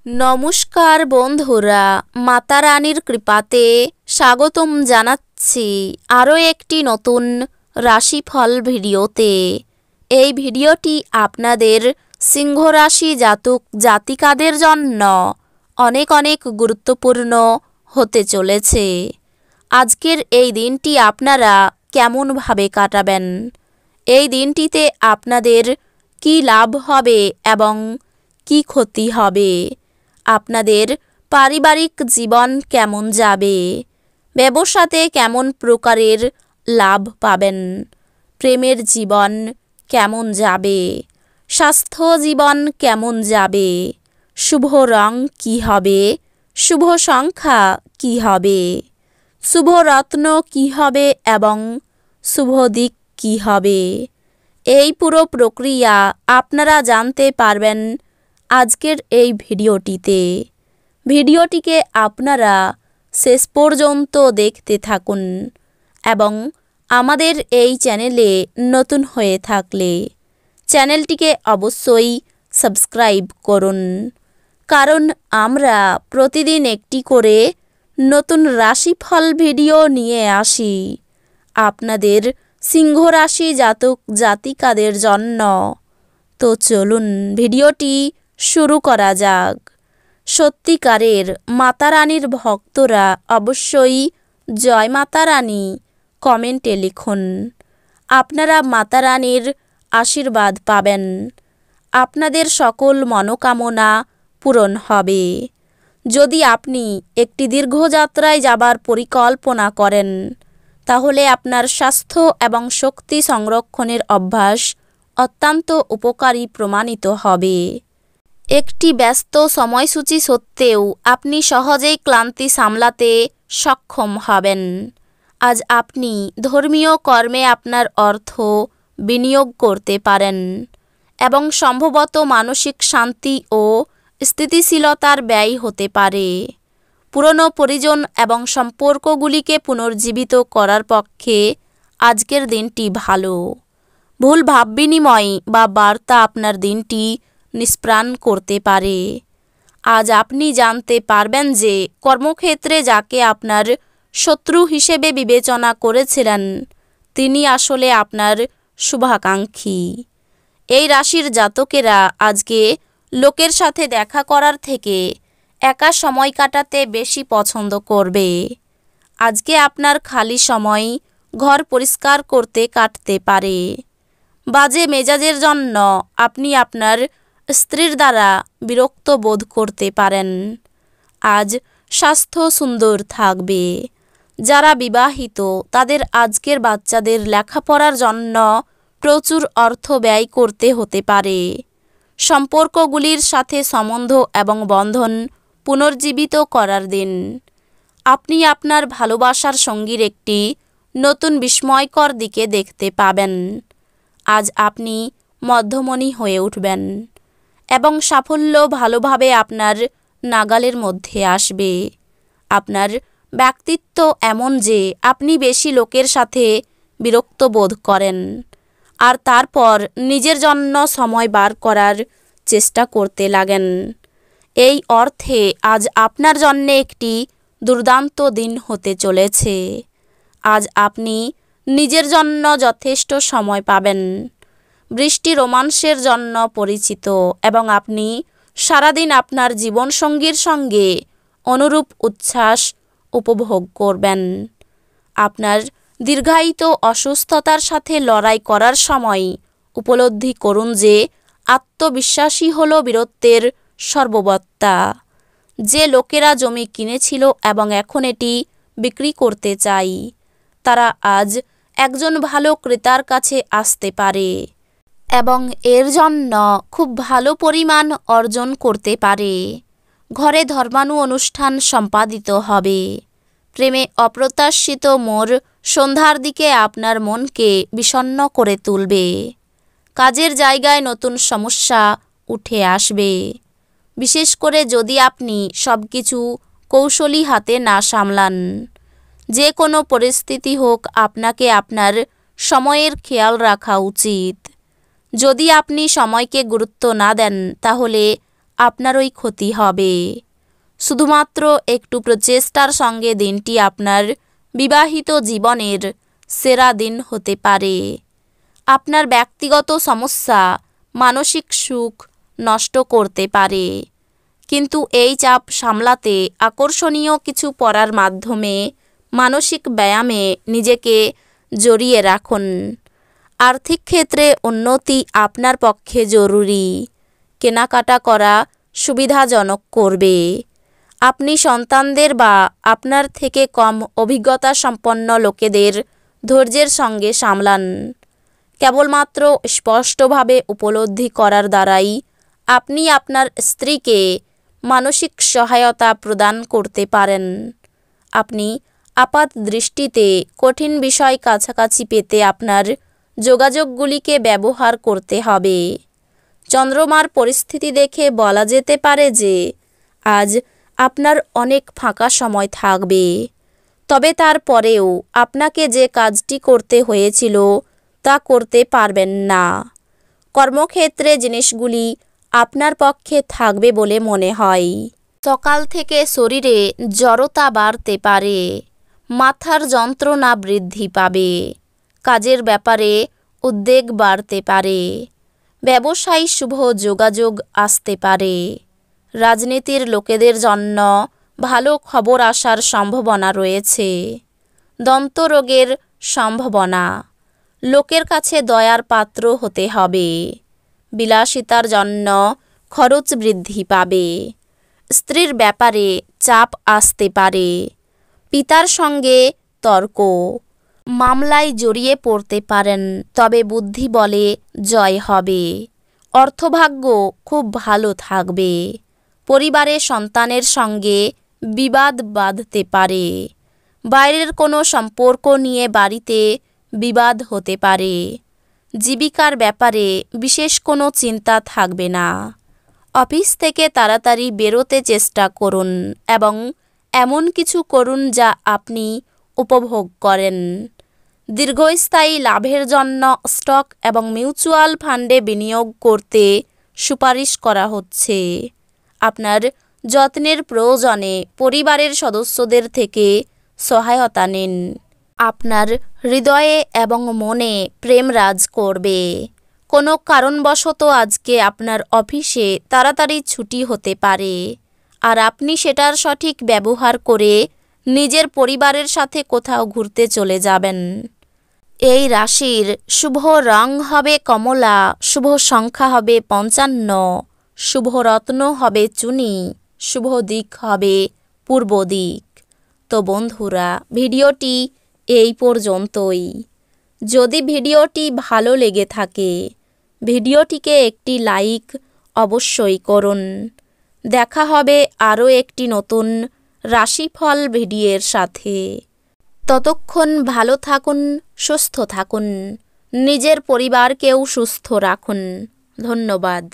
নমস্কার বন্ধুরা, মাতা রানীর কৃপাতে স্বাগতম জানাচ্ছি আরও একটি নতুন রাশিফল ভিডিওতে। এই ভিডিওটি আপনাদের সিংহ রাশি জাতক জাতিকাদের জন্য অনেক অনেক গুরুত্বপূর্ণ হতে চলেছে। আজকের এই দিনটি আপনারা কেমনভাবে কাটাবেন, এই দিনটিতে আপনাদের কি লাভ হবে এবং কি ক্ষতি হবে, আপনাদের পারিবারিক জীবন কেমন যাবে, ব্যবসাতে কেমন প্রকারের লাভ পাবেন, প্রেমের জীবন কেমন যাবে, স্বাস্থ্য জীবন কেমন যাবে, শুভ রং কি হবে, শুভ সংখ্যা কি হবে, শুভ রত্ন কি হবে এবং শুভ দিক কি হবে, এই পুরো প্রক্রিয়া আপনারা জানতে পারবেন আজকের এই ভিডিওটিতে। ভিডিওটিকে আপনারা শেষ পর্যন্ত দেখতে থাকুন এবং আমাদের এই চ্যানেলে নতুন হয়ে থাকলে চ্যানেলটিকে অবশ্যই সাবস্ক্রাইব করুন, কারণ আমরা প্রতিদিন একটি করে নতুন রাশিফল ভিডিও নিয়ে আসি আপনাদের সিংহ রাশি জাতক জাতিকাদের জন্য। তো চলুন ভিডিওটি শুরু করা যাক। সত্যিকারের মাতা রানীর ভক্তরা অবশ্যই জয় মাতা রানী কমেন্টে লিখুন। আপনারা মাতা রানীর আশীর্বাদ পাবেন, আপনাদের সকল মনোকামনা পূরণ হবে। যদি আপনি একটি দীর্ঘযাত্রায় যাবার পরিকল্পনা করেন, তাহলে আপনার স্বাস্থ্য এবং শক্তি সংরক্ষণের অভ্যাস অত্যন্ত উপকারী প্রমাণিত হবে। একটি ব্যস্ত সময়সূচি সত্ত্বেও আপনি সহজেই ক্লান্তি সামলাতে সক্ষম হবেন। আজ আপনি ধর্মীয় কর্মে আপনার অর্থ বিনিয়োগ করতে পারেন এবং সম্ভবত মানসিক শান্তি ও স্থিতিশীলতার ব্যয় হতে পারে। পুরনো পরিজন এবং সম্পর্কগুলিকে পুনর্জীবিত করার পক্ষে আজকের দিনটি ভালো। ভুল ভাব বিনিময় বা বার্তা আপনার দিনটি নিষ্প্রাণ করতে পারে। আজ আপনি জানতে পারবেন যে কর্মক্ষেত্রে যাকে আপনার শত্রু হিসেবে বিবেচনা করেছিলেন, তিনি আসলে আপনার শুভাকাঙ্ক্ষী। এই রাশির জাতকেরা আজকে লোকের সাথে দেখা করার থেকে একা সময় কাটাতে বেশি পছন্দ করবে। আজকে আপনার খালি সময় ঘর পরিষ্কার করতে কাটতে পারে। বাজে মেজাজের জন্য আপনি আপনার স্ত্রীর দ্বারা বিরক্ত বোধ করতে পারেন। আজ স্বাস্থ্য সুন্দর থাকবে। যারা বিবাহিত তাদের আজকের বাচ্চাদের লেখাপড়ার জন্য প্রচুর অর্থ ব্যয় করতে হতে পারে। সম্পর্কগুলির সাথে সম্বন্ধ এবং বন্ধন পুনর্জীবিত করার দিন। আপনি আপনার ভালোবাসার সঙ্গীর একটি নতুন বিস্ময়কর দিকে দেখতে পাবেন। আজ আপনি মধ্যমণি হয়ে উঠবেন এবং সাফল্য ভালোভাবে আপনার নাগালের মধ্যে আসবে। আপনার ব্যক্তিত্ব এমন যে আপনি বেশি লোকের সাথে বিরক্ত বোধ করেন আর তারপর নিজের জন্য সময় বার করার চেষ্টা করতে লাগেন। এই অর্থে আজ আপনার জন্য একটি দুর্দান্ত দিন হতে চলেছে। আজ আপনি নিজের জন্য যথেষ্ট সময় পাবেন। বৃষ্টি রোমান্সের জন্য পরিচিত এবং আপনি সারাদিন আপনার জীবনসঙ্গীর সঙ্গে অনুরূপ উচ্ছ্বাস উপভোগ করবেন। আপনার দীর্ঘায়িত অসুস্থতার সাথে লড়াই করার সময় উপলব্ধি করুন যে আত্মবিশ্বাসী হল বীরত্বের সর্ববত্তা। যে লোকেরা জমি কিনেছিল এবং এখন এটি বিক্রি করতে চায়, তারা আজ একজন ভালো ক্রেতার কাছে আসতে পারে এবং এর জন্য খুব ভালো পরিমাণ অর্জন করতে পারে। ঘরে ধর্মানু অনুষ্ঠান সম্পাদিত হবে। প্রেমে অপ্রত্যাশিত মোড় সন্ধ্যার দিকে আপনার মনকে বিষণ্ণ করে তুলবে। কাজের জায়গায় নতুন সমস্যা উঠে আসবে, বিশেষ করে যদি আপনি সবকিছু কৌশলী হাতে না সামলান। যে কোনো পরিস্থিতি হোক, আপনাকে আপনার সময়ের খেয়াল রাখা উচিত। যদি আপনি সময়কে গুরুত্ব না দেন, তাহলে আপনারই ক্ষতি হবে। শুধুমাত্র একটু প্রচেষ্টার সঙ্গে দিনটি আপনার বিবাহিত জীবনের সেরা দিন হতে পারে। আপনার ব্যক্তিগত সমস্যা মানসিক সুখ নষ্ট করতে পারে, কিন্তু এই চাপ সামলাতে আকর্ষণীয় কিছু পড়ার মাধ্যমে মানসিক ব্যায়ামে নিজেকে জড়িয়ে রাখুন। আর্থিক ক্ষেত্রে উন্নতি আপনার পক্ষে জরুরি। কেনাকাটা করা সুবিধাজনক করবে। আপনি সন্তানদের বা আপনার থেকে কম অভিজ্ঞতা সম্পন্ন লোকেদের ধৈর্যের সঙ্গে সামলান। কেবলমাত্র স্পষ্টভাবে উপলব্ধি করার দ্বারাই আপনি আপনার স্ত্রীকে মানসিক সহায়তা প্রদান করতে পারেন। আপনি আপাত দৃষ্টিতে কঠিন বিষয় কাছাকাছি পেতে আপনার যোগাযোগগুলিকে ব্যবহার করতে হবে। চন্দ্রমার পরিস্থিতি দেখে বলা যেতে পারে যে আজ আপনার অনেক ফাঁকা সময় থাকবে, তবে তারপরেও আপনাকে যে কাজটি করতে হয়েছিল তা করতে পারবেন না। কর্মক্ষেত্রে জিনিসগুলি আপনার পক্ষে থাকবে বলে মনে হয়। সকাল থেকে শরীরে জড়তা বাড়তে পারে। মাথার যন্ত্রণা বৃদ্ধি পাবে। কাজের ব্যাপারে উদ্বেগ বাড়তে পারে। ব্যবসায়ী শুভ যোগাযোগ আসতে পারে। রাজনীতির লোকেদের জন্য ভালো খবর আসার সম্ভাবনা রয়েছে। দন্তরোগের সম্ভাবনা। লোকের কাছে দয়ার পাত্র হতে হবে। বিলাসিতার জন্য খরচ বৃদ্ধি পাবে। স্ত্রীর ব্যাপারে চাপ আসতে পারে। পিতার সঙ্গে তর্ক। মামলায় জড়িয়ে পড়তে পারেন, তবে বুদ্ধি বলে জয় হবে। অর্থভাগ্য খুব ভালো থাকবে। পরিবারে সন্তানের সঙ্গে বিবাদ বাঁধতে পারে। বাইরের কোনো সম্পর্ক নিয়ে বাড়িতে বিবাদ হতে পারে। জীবিকার ব্যাপারে বিশেষ কোনো চিন্তা থাকবে না। অফিস থেকে তাড়াতাড়ি বেরোতে চেষ্টা করুন এবং এমন কিছু করুন যা আপনি উপভোগ করেন। দীর্ঘস্থায়ী লাভের জন্য স্টক এবং মিউচুয়াল ফান্ডে বিনিয়োগ করতে সুপারিশ করা হচ্ছে। আপনার যত্নের প্রয়োজনে পরিবারের সদস্যদের থেকে সহায়তা নিন। আপনার হৃদয়ে এবং মনে প্রেম রাজ করবে। কোনো কারণবশত আজকে আপনার অফিসে তাড়াতাড়ি ছুটি হতে পারে, আর আপনি সেটার সঠিক ব্যবহার করে নিজের পরিবারের সাথে কোথাও ঘুরতে চলে যাবেন। এই রাশির শুভ রং হবে কমলা, শুভ সংখ্যা হবে 55, শুভ রত্ন হবে চুনি, শুভ দিক হবে পূর্ব দিক। তো বন্ধুরা, ভিডিওটি এই পর্যন্তই। যদি ভিডিওটি ভালো লেগে থাকে ভিডিওটিকে একটি লাইক অবশ্যই করুন। দেখা হবে আরও একটি নতুন রাশিফল ভিডিওর সাথে। ততক্ষণ ভালো থাকুন, সুস্থ থাকুন, নিজের পরিবারকেও সুস্থ রাখুন। ধন্যবাদ।